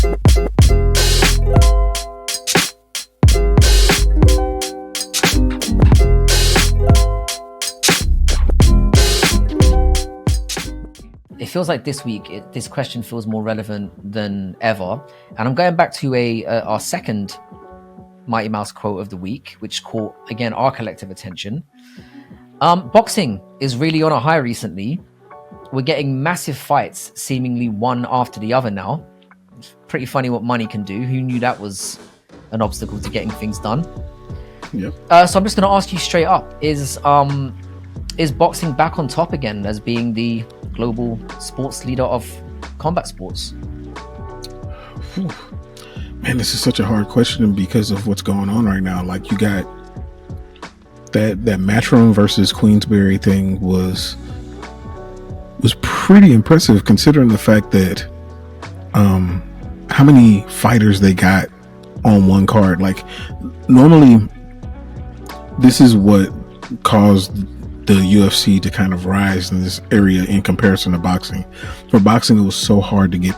It feels like this week, this question feels more relevant than ever. And I'm going back to our second Mighty Mouse quote of the week, which caught, again, our collective attention. Boxing is really on a high recently. We're getting massive fights, seemingly one after the other now. It's pretty funny what money can do. Who knew that was an obstacle to getting things done? Yep. So I'm just going to ask you straight up, is boxing back on top again as being the global sports leader of combat sports? Whew. Man, this is such a hard question because of what's going on right now. Like, you got that Matchroom versus Queensberry thing was pretty impressive considering the fact that how many fighters they got on one card. Like, normally this is what caused the UFC to kind of rise in this area in comparison to boxing. For boxing, it was so hard to get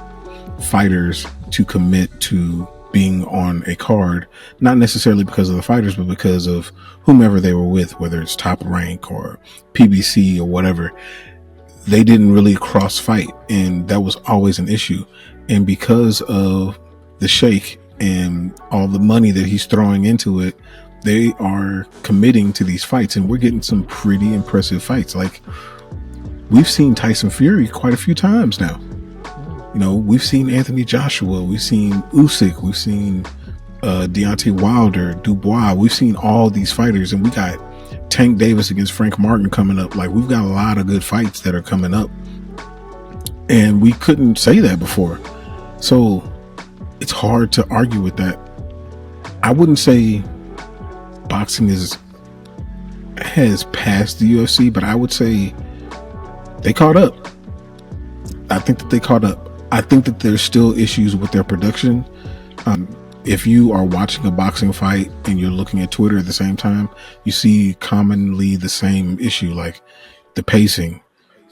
fighters to commit to being on a card, not necessarily because of the fighters, but because of whomever they were with, whether it's Top Rank or PBC or whatever. They didn't really cross fight, and that was always an issue. And because of the Sheikh and all the money that he's throwing into it, they are committing to these fights, and we're getting some pretty impressive fights. Like, we've seen Tyson Fury quite a few times now. You know, we've seen Anthony Joshua, we've seen Usyk, we've seen Deontay Wilder, Dubois. We've seen all these fighters, and we got Tank Davis against Frank Martin coming up. Like, we've got a lot of good fights that are coming up, and we couldn't say that before. So it's hard to argue with that. I wouldn't say boxing has passed the UFC, but I would say they caught up. I think that they caught up. I think that there's still issues with their production. If you are watching a boxing fight and you're looking at Twitter at the same time, you see commonly the same issue, like the pacing.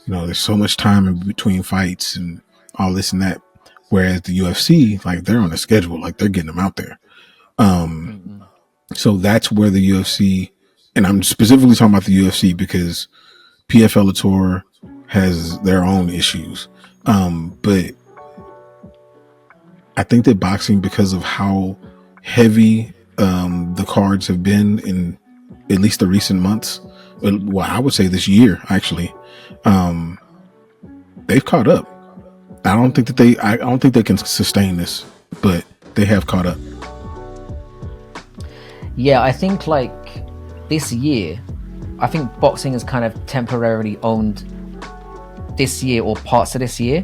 You know, there's so much time in between fights and all this and that. Whereas the UFC, like, they're on a schedule, like, they're getting them out there. So that's where the UFC, and I'm specifically talking about the UFC because PFL Tour has their own issues. But I think that boxing, because of how heavy the cards have been in at least the recent months, well, I would say this year, actually, they've caught up. I don't think they can sustain this, but they have caught up. Yeah, I think, like, this year, I think boxing has kind of temporarily owned this year or parts of this year.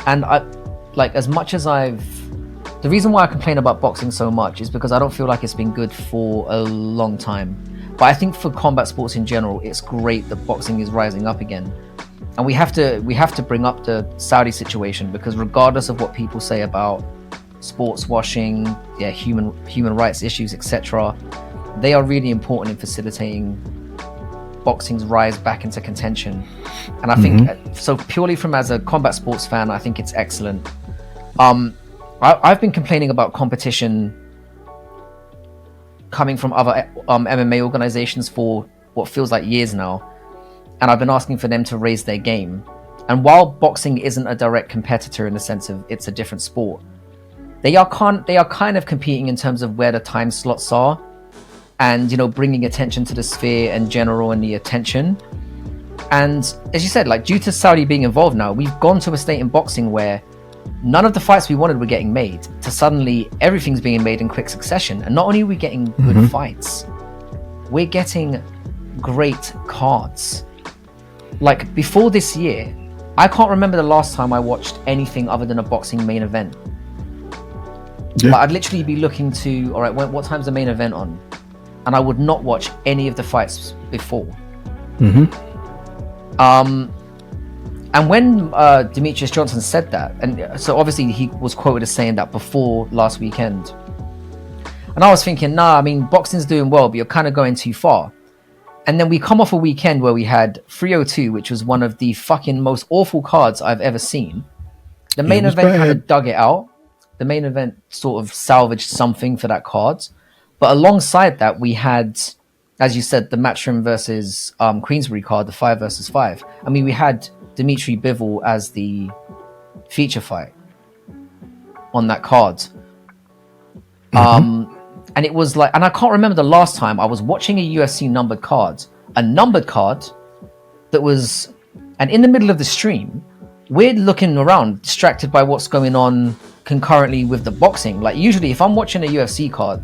And I, like, as much as the reason why I complain about boxing so much is because I don't feel like it's been good for a long time. But I think for combat sports in general, it's great that boxing is rising up again. And we have to bring up the Saudi situation, because regardless of what people say about sports washing, human rights issues, etc., they are really important in facilitating boxing's rise back into contention. And I think, so purely from as a combat sports fan, I think it's excellent. I've been complaining about competition coming from other MMA organizations for what feels like years now, and I've been asking for them to raise their game. And while boxing isn't a direct competitor in the sense of it's a different sport, they are kind of competing in terms of where the time slots are, and, you know, bringing attention to the sphere in general and the attention. And as you said, like, due to Saudi being involved now, we've gone to a state in boxing where none of the fights we wanted were getting made, to suddenly everything's being made in quick succession. And not only are we getting good fights, we're getting great cards. Like, before this year, I can't remember the last time I watched anything other than a boxing main event. Yeah. Like, I'd literally be looking to, all right, what time's the main event on? And I would not watch any of the fights before. And when Demetrius Johnson said that, and so obviously he was quoted as saying that before last weekend, and I was thinking, nah, I mean, boxing's doing well, but you're kind of going too far. And then we come off a weekend where we had 302, which was one of the fucking most awful cards I've ever seen. The main event kind of dug it out. the main event sort of salvaged something for that card. But alongside that, we had, as you said, the Matchroom versus Queensberry card, the 5 versus 5. I mean, we had Dimitri Bivol as the feature fight on that card. And it was like, and I can't remember the last time I was watching a UFC numbered card that was, and in the middle of the stream, we're looking around, distracted by what's going on concurrently with the boxing. Like usually if I'm watching a UFC card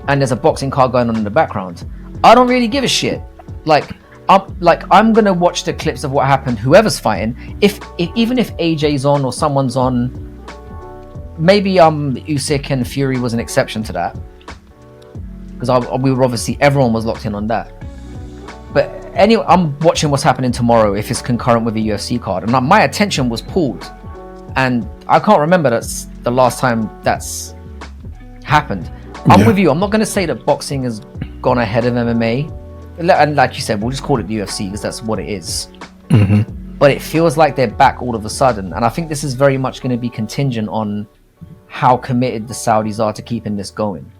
and there's a boxing card going on in the background, I don't really give a shit. I'm gonna watch the clips of what happened, whoever's fighting. If even if AJ's on or someone's on, maybe Usyk and Fury was an exception to that, because we were obviously, everyone was locked in on that. But anyway, I'm watching what's happening tomorrow if it's concurrent with a UFC card, and my attention was pulled, and I can't remember that's the last time that's happened. I'm with you. I'm not going to say that boxing has gone ahead of MMA, and like you said, we'll just call it the UFC because that's what it is. But it feels like they're back all of a sudden, and I think this is very much going to be contingent on how committed the Saudis are to keeping this going.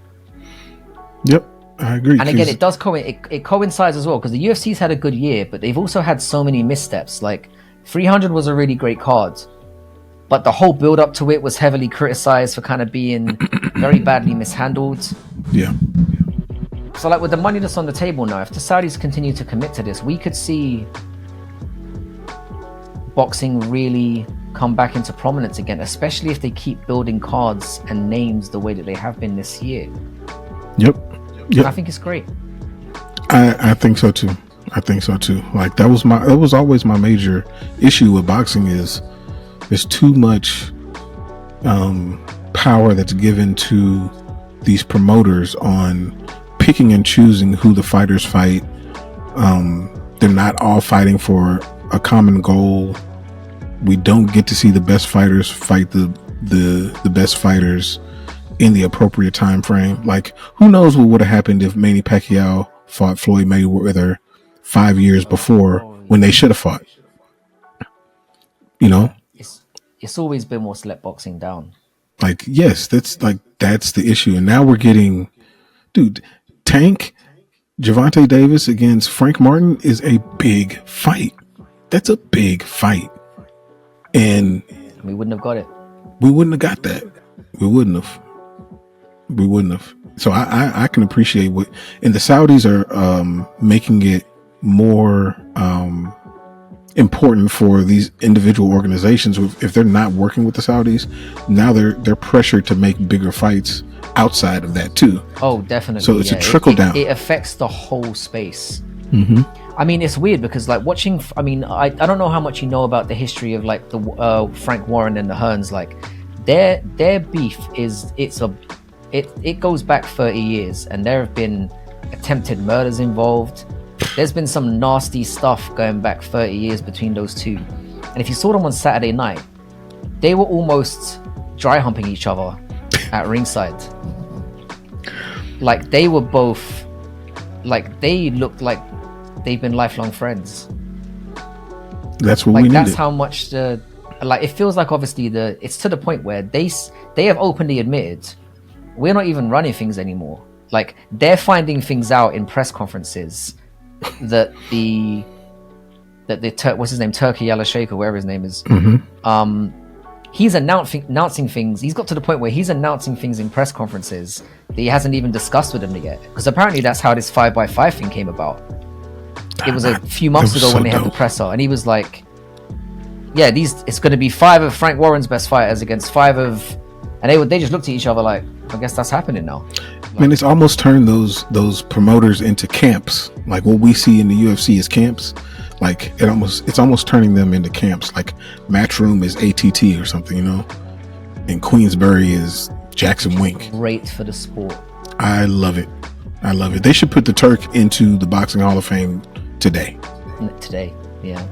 Yep, I agree. And again, it does it coincides as well, because the UFC's had a good year, but they've also had so many missteps. Like 300 was a really great card, but the whole build up to it was heavily criticized for kind of being very badly mishandled. Yeah. So like with the money that's on the table now, if the Saudis continue to commit to this, we could see boxing really come back into prominence again, especially if they keep building cards and names the way that they have been this year. Yep. I think it's great. I think so too. Like that was always my major issue with boxing, is there's too much power that's given to these promoters on picking and choosing who the fighters fight. They're not all fighting for a common goal. We don't get to see the best fighters fight the best fighters in the appropriate time frame. Like, who knows what would have happened if Manny Pacquiao fought Floyd Mayweather 5 years before when they should have fought. You know, it's always been what's let boxing down. Like, yes, that's the issue. And now we're getting, dude, Tank Gervonta Davis against Frank Martin is a big fight. That's a big fight. And we wouldn't have got it. We wouldn't have got that. We wouldn't have. So I can appreciate what, and the Saudis are making it more important for these individual organizations. If they're not working with the Saudis, now they're pressured to make bigger fights outside of that too. Oh, definitely. So it's a trickle down. It affects the whole space. Mm-hmm. I mean, it's weird because like watching, I mean, I don't know how much you know about the history of like the Frank Warren and the Hearns. Like their beef it goes back 30 years, and there have been attempted murders involved. There's been some nasty stuff going back 30 years between those two. And if you saw them on Saturday night, they were almost dry humping each other at ringside. Like they were both, like they looked like they've been lifelong friends. That's what we needed. That's how much it feels like obviously it's to the point where they have openly admitted we're not even running things anymore. Like they're finding things out in press conferences that what's his name, Turkey Al-Sheikh or whatever his name is. Mm-hmm. He's announcing things. He's got to the point where he's announcing things in press conferences that he hasn't even discussed with them yet. Because apparently that's how this 5x5 thing came about. It was a few months ago when they had the presser, and he was like, "Yeah, it's going to be 5 of Frank Warren's best fighters against 5 of," and they just looked at each other like, "I guess that's happening now." Man, it's almost turned those promoters into camps. Like what we see in the UFC is camps. Like it's almost turning them into camps. Like Matchroom is ATT or something, you know, and Queensberry is Jackson Wink. Great for the sport. I love it. They should put the Turk into the Boxing Hall of Fame today, yeah.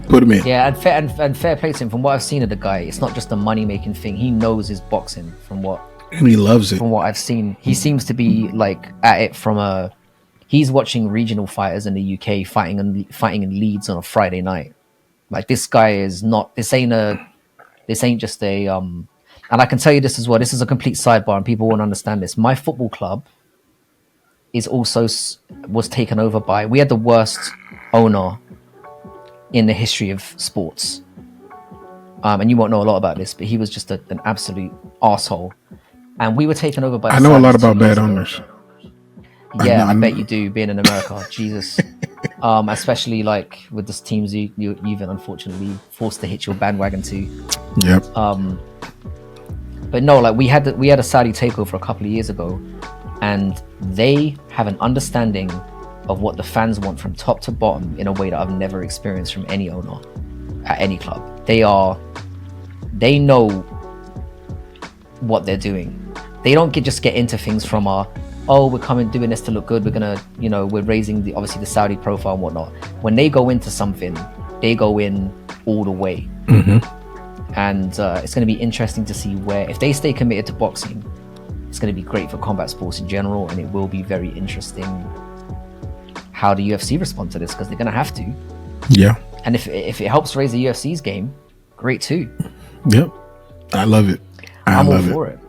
Put him in. Yeah, and fair play to him. From what I've seen of the guy, it's not just a money making thing. He knows his boxing. And he loves it. From what I've seen, he seems to be like at it he's watching regional fighters in the UK fighting in Leeds on a Friday night. Like this guy is not. This ain't just a. And I can tell you this as well. This is a complete sidebar, and people won't understand this. My football club is also was taken over by. We had the worst owner in the history of sports, and you won't know a lot about this, but he was just an absolute asshole. And we were taken over by. I know a lot about bad owners. Yeah, I bet you do. Being in America, Jesus. Especially like with the teams you've been unfortunately forced to hit your bandwagon to. Yep. But no, like we had a Saudi takeover a couple of years ago, and they have an understanding of what the fans want from top to bottom in a way that I've never experienced from any owner at any club. They know what they're doing. They don't just get into things from we're coming doing this to look good. We're gonna, we're raising obviously the Saudi profile and whatnot. When they go into something, they go in all the way. And it's going to be interesting to see if they stay committed to boxing, it's going to be great for combat sports in general, and it will be very interesting how the UFC respond to this, because they're going to have to. Yeah. And if it helps raise the UFC's game, great too. Yep. I love it. I'm all for it.